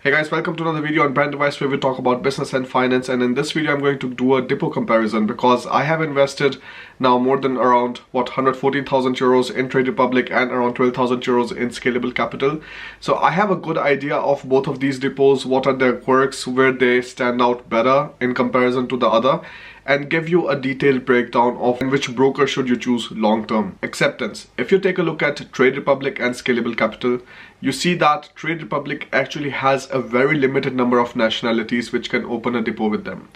Hey guys, welcome to another video on Brand Device where we talk about business and finance, and in this video I'm going to do a depot comparison because I have invested now more than around 114,000 euros in Trade Republic and around 12,000 euros in Scalable Capital. So I have a good idea of both of these depots, what are their quirks, where they stand out better in comparison to the other, and give you a detailed breakdown of which broker should you choose long term. Acceptance. If you take a look at Trade Republic and Scalable Capital, you see that Trade Republic actually has a very limited number of nationalities which can open a depot with them.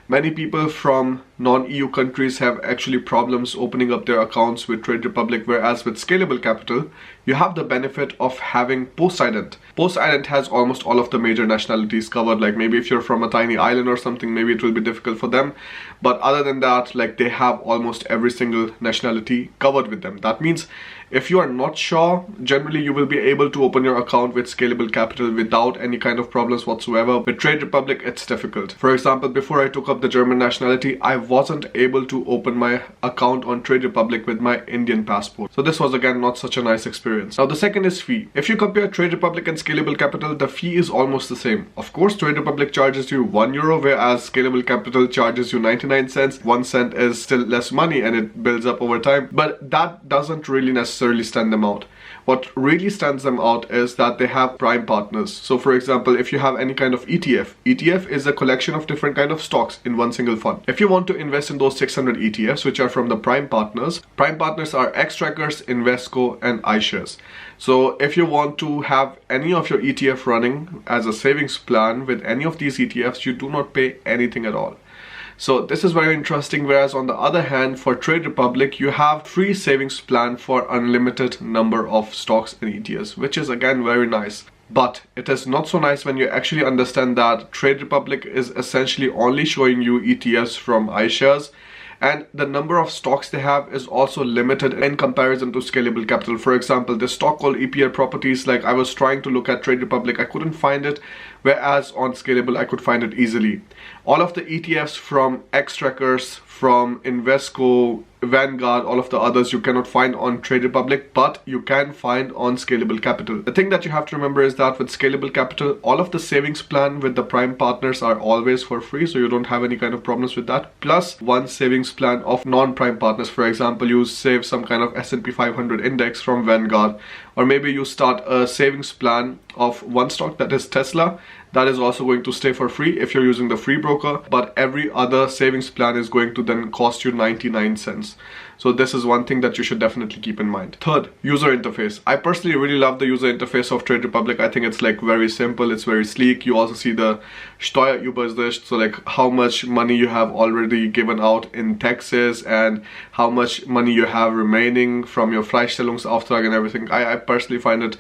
Many people from non-EU countries have actually problems opening up their accounts with Trade Republic, whereas with Scalable Capital, you have the benefit of having post-ident. Post-ident has almost all of the major nationalities covered. Like maybe if you're from a tiny island or something, maybe it will be difficult for them. But other than that, like they have almost every single nationality covered with them. That means if you are not sure, generally you will be able to open your account with Scalable Capital without any kind of problems whatsoever. With Trade Republic, it's difficult. For example, before I took up the German nationality, I wasn't able to open my account on Trade Republic with my Indian passport. So this was again not such a nice experience. Now the second is fee. If you compare Trade Republic and Scalable Capital, the fee is almost the same. Of course, Trade Republic charges you €1, whereas Scalable Capital charges you 99 cents. 1 cent is still less money and it builds up over time. But that doesn't really necessarily stand them out. What really stands them out is that they have prime partners. So for example, if you have any kind of ETF is a collection of different kind of stocks in one single fund. If you want to invest in those 600 ETFs, which are from the prime partners are Xtrackers, Invesco and iShares. So if you want to have any of your ETF running as a savings plan with any of these ETFs, you do not pay anything at all. So this is very interesting, whereas on the other hand, for Trade Republic, you have free savings plan for unlimited number of stocks and ETFs, which is again very nice. But it is not so nice when you actually understand that Trade Republic is essentially only showing you ETFs from iShares, and the number of stocks they have is also limited in comparison to Scalable Capital. For example, this stock called EPR Properties, like I was trying to look at Trade Republic, I couldn't find it, whereas on Scalable I could find it easily. All of the ETFs from Xtrackers, from Invesco, Vanguard, all of the others you cannot find on Trade Republic, but you can find on Scalable Capital. The thing that you have to remember is that with Scalable Capital, all of the savings plan with the prime partners are always for free, so you don't have any kind of problems with that. Plus one savings plan of non-prime partners. For example, you save some kind of S&P 500 index from Vanguard, or maybe you start a savings plan of one stock, that is Tesla. That is also going to stay for free if you're using the free broker, but every other savings plan is going to then cost you 99 cents. So this is one thing that you should definitely keep in mind. Third, user interface. I personally really love the user interface of Trade Republic. I think it's like very simple, it's very sleek. You also see the Steuerübersicht, so like how much money you have already given out in taxes and how much money you have remaining from your Freistellungsauftrag and everything. I personally find it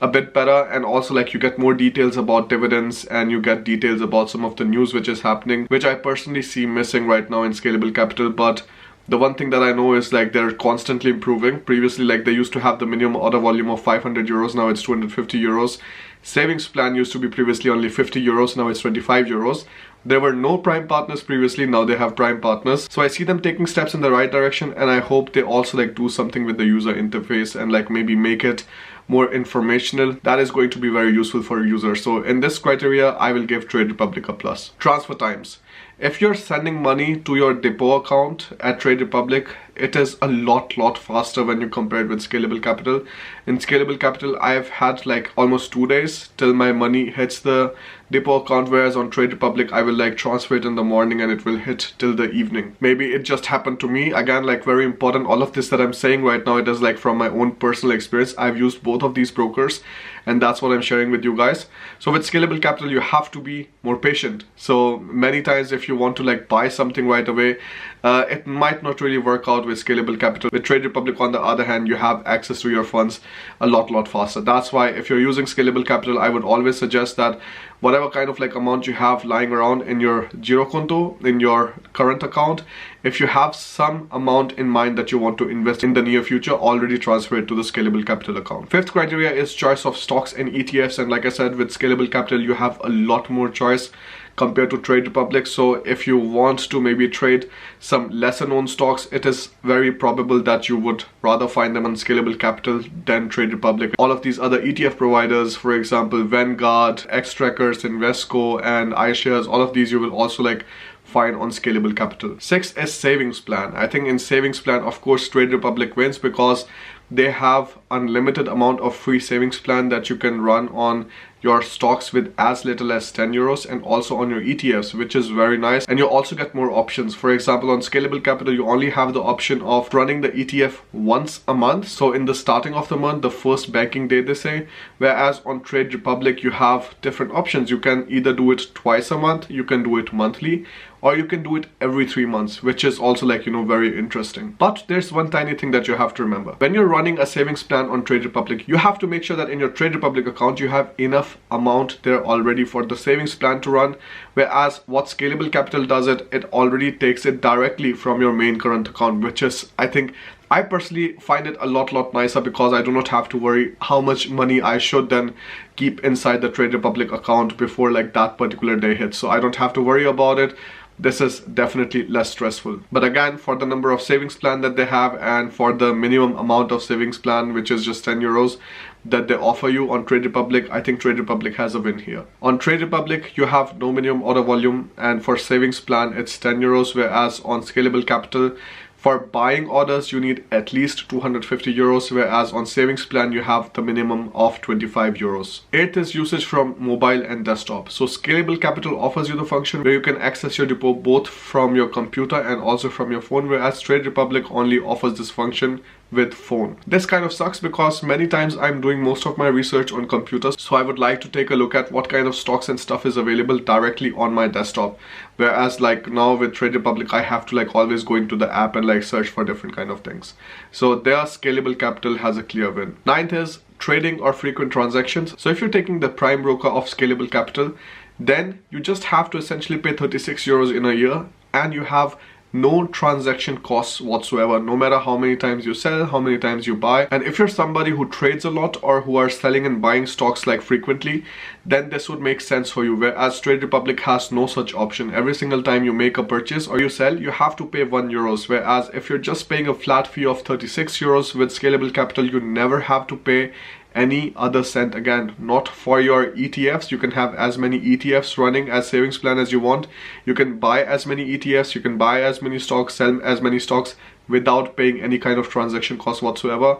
a bit better, and also like you get more details about dividends and you get details about some of the news which is happening, which I personally see missing right now in Scalable Capital. But the one thing that I know is like they're constantly improving. Previously, like they used to have the minimum order volume of 500 euros, now it's 250 euros. Savings plan used to be previously only 50 euros, now it's 25 euros. There were no prime partners previously, now they have prime partners. So I see them taking steps in the right direction, and I hope they also like do something with the user interface and like maybe make it more informational. That is going to be very useful for users. So in this criteria, I will give Trade Republic a plus. Transfer times. If you're sending money to your depot account at Trade Republic, it is a lot faster when you compare it with Scalable Capital. In Scalable Capital, I've had like almost 2 days till my money hits the depot account, whereas on Trade Republic, I will like transfer it in the morning and it will hit till the evening. Maybe it just happened to me. Again, like very important, all of this that I'm saying right now, it is like from my own personal experience. I've used both of these brokers and that's what I'm sharing with you guys. So with Scalable Capital, you have to be more patient. So many times if you want to like buy something right away, it might not really work out with Scalable Capital. With Trade Republic, on the other hand, you have access to your funds a lot faster. That's why if you're using Scalable Capital, I would always suggest that whatever kind of like amount you have lying around in your Girokonto, in your current account, if you have some amount in mind that you want to invest in the near future, already transfer it to the Scalable Capital account. Fifth criteria is choice of stocks and ETFs, and like I said, with Scalable Capital you have a lot more choice compared to Trade Republic. So if you want to maybe trade some lesser known stocks, it is very probable that you would rather find them on Scalable Capital than Trade Republic. All of these other ETF providers, for example Vanguard, Xtrackers, Shares, Invesco, and iShares. All of these you will also like find on Scalable Capital. 6 is savings plan. I think in savings plan, of course, Trade Republic wins because they have unlimited amount of free savings plan that you can run on your stocks with as little as 10 euros, and also on your ETFs, which is very nice. And you also get more options. For example, on Scalable Capital, you only have the option of running the ETF once a month. So in the starting of the month, the first banking day, they say, whereas on Trade Republic, you have different options. You can either do it twice a month, you can do it monthly, or you can do it every 3 months, which is also like, very interesting. But there's one tiny thing that you have to remember. When you're running a savings plan on Trade Republic, you have to make sure that in your Trade Republic account, you have enough amount there already for the savings plan to run. Whereas what Scalable Capital does it already takes it directly from your main current account, which is, I personally find it a lot nicer, because I do not have to worry how much money I should then keep inside the Trade Republic account before like that particular day hits. So I don't have to worry about it. This is definitely less stressful. But again, for the number of savings plan that they have, and for the minimum amount of savings plan, which is just 10 euros that they offer you on Trade Republic, I think Trade Republic has a win here. On Trade Republic, you have no minimum order volume, and for savings plan, it's 10 euros, whereas on Scalable Capital, for buying orders, you need at least 250 euros, whereas on savings plan, you have the minimum of 25 euros. 8th is usage from mobile and desktop. So Scalable Capital offers you the function where you can access your depot both from your computer and also from your phone, whereas Trade Republic only offers this function with phone. This kind of sucks because many times I'm doing most of my research on computers, so I would like to take a look at what kind of stocks and stuff is available directly on my desktop, whereas like now with Trade Republic I have to like always go into the app and like search for different kind of things. So there Scalable Capital has a clear win. 9th is trading or frequent transactions. So if you're taking the prime broker of Scalable Capital, then you just have to essentially pay 36 euros in a year, and you have no transaction costs whatsoever, no matter how many times you sell, how many times you buy. And if you're somebody who trades a lot or who are selling and buying stocks like frequently, then this would make sense for you, whereas Trade Republic has no such option. Every single time you make a purchase or you sell, you have to pay 1 euros, whereas if you're just paying a flat fee of 36 euros with Scalable Capital, you never have to pay any other cent again. Not for your ETFs. You can have as many ETFs running as savings plan as you want. You can buy as many ETFs, you can buy as many stocks, sell as many stocks without paying any kind of transaction cost whatsoever.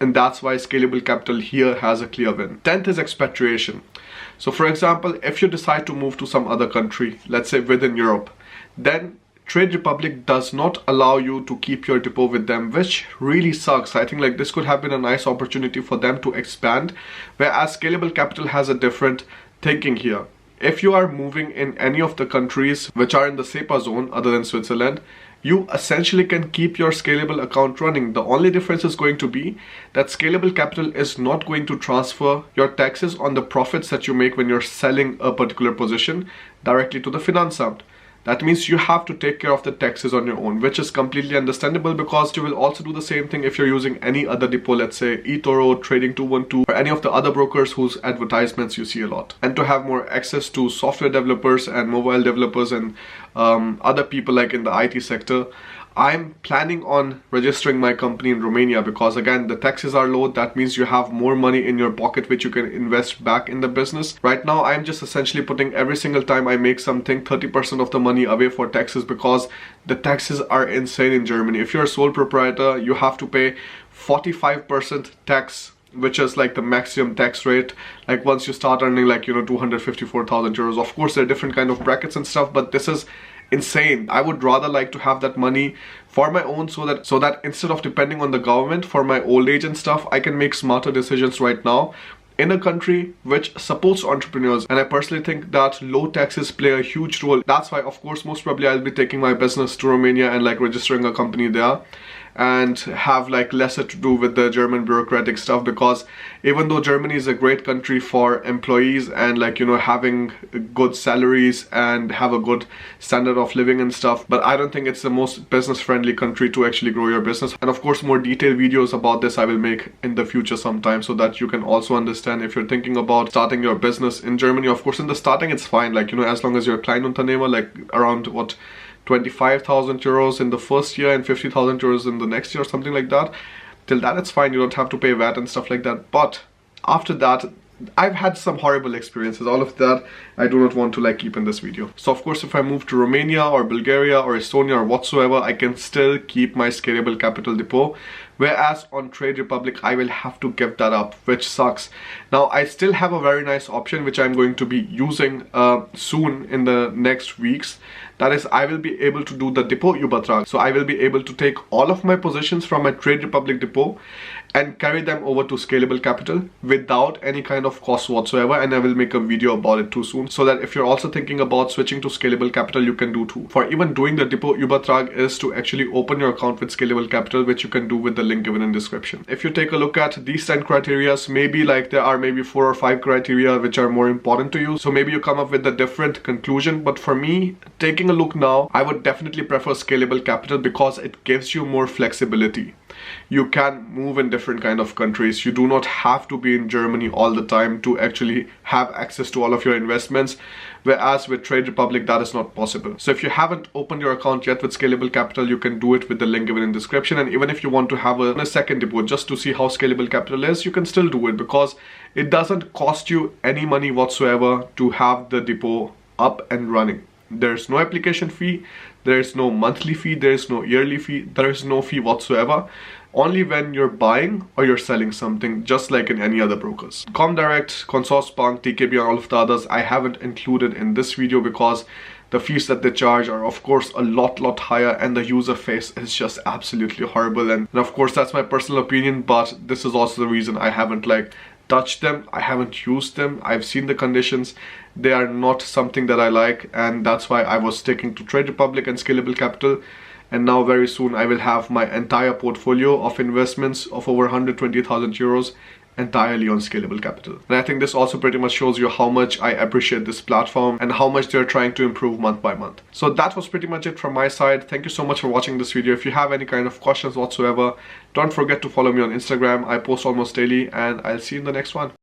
And that's why Scalable Capital here has a clear win. 10th is expatriation. So for example, if you decide to move to some other country, let's say within Europe, then Trade Republic does not allow you to keep your depot with them, which really sucks. I think like this could have been a nice opportunity for them to expand, whereas Scalable Capital has a different thinking here. If you are moving in any of the countries which are in the SEPA zone other than Switzerland, you essentially can keep your Scalable account running. The only difference is going to be that Scalable Capital is not going to transfer your taxes on the profits that you make when you're selling a particular position directly to the Finanzamt. That means you have to take care of the taxes on your own, which is completely understandable, because you will also do the same thing if you're using any other depot, let's say eToro, Trading 212, or any of the other brokers whose advertisements you see a lot. And to have more access to software developers and mobile developers and other people like in the IT sector, I'm planning on registering my company in Romania, because again, the taxes are low. That means you have more money in your pocket which you can invest back in the business. Right now, I'm just essentially putting every single time I make something 30% of the money away for taxes, because the taxes are insane in Germany. If you're a sole proprietor, you have to pay 45% tax, which is like the maximum tax rate. Like once you start earning like 254,000 euros. Of course, there are different kind of brackets and stuff, but this is insane. I would rather like to have that money for my own, so that instead of depending on the government for my old age and stuff, I can make smarter decisions right now in a country which supports entrepreneurs. And I personally think that low taxes play a huge role. That's why, of course, most probably I'll be taking my business to Romania and like registering a company there, and have like lesser to do with the German bureaucratic stuff, because even though Germany is a great country for employees and like having good salaries and have a good standard of living and stuff, but I don't think it's the most business friendly country to actually grow your business. And of course, more detailed videos about this I will make in the future sometime, so that you can also understand if you're thinking about starting your business in Germany. Of course, in the starting it's fine, like as long as you're a Kleinunternehmer, like around what 25,000 euros in the first year and 50,000 euros in the next year or something like that. Till that it's fine, you don't have to pay VAT and stuff like that. But after that, I've had some horrible experiences. All of that I do not want to like keep in this video. So of course, if I move to Romania or Bulgaria or Estonia or whatsoever, I can still keep my scalable capital depot. Whereas on Trade Republic, I will have to give that up, which sucks. Now, I still have a very nice option, which I'm going to be using soon in the next weeks. That is, I will be able to do the Depotübertrag. So I will be able to take all of my positions from my Trade Republic depot and carry them over to Scalable Capital without any kind of cost whatsoever. And I will make a video about it too soon, so that if you're also thinking about switching to Scalable Capital, you can do too. For even doing the Depotübertrag is to actually open your account with Scalable Capital, which you can do with the link given in description. If you take a look at these 10 criteria, maybe like there are maybe 4 or 5 criteria which are more important to you. So maybe you come up with a different conclusion. But for me, taking a look now, I would definitely prefer Scalable Capital because it gives you more flexibility. You can move in different kind of countries. You do not have to be in Germany all the time to actually have access to all of your investments. Whereas with Trade Republic, that is not possible. So if you haven't opened your account yet with Scalable Capital, you can do it with the link given in description. And even if you want to have a second depot just to see how Scalable Capital is, you can still do it because it doesn't cost you any money whatsoever to have the depot up and running. There's no application fee, there is no monthly fee, there is no yearly fee, there is no fee whatsoever. Only when you're buying or you're selling something, just like in any other brokers. Comdirect, Consorsbank, TKB and all of the others I haven't included in this video because the fees that they charge are of course a lot higher, and the user face is just absolutely horrible. And of course that's my personal opinion, but this is also the reason I haven't like touched them. I haven't used them. I've seen the conditions. They are not something that I like, and that's why I was sticking to Trade Republic and Scalable Capital. And now very soon I will have my entire portfolio of investments of over 120,000 euros entirely on Scalable Capital. And I think this also pretty much shows you how much I appreciate this platform and how much they're trying to improve month by month. So that was pretty much it from my side. Thank you so much for watching this video. If you have any kind of questions whatsoever, don't forget to follow me on Instagram. I post almost daily, and I'll see you in the next one.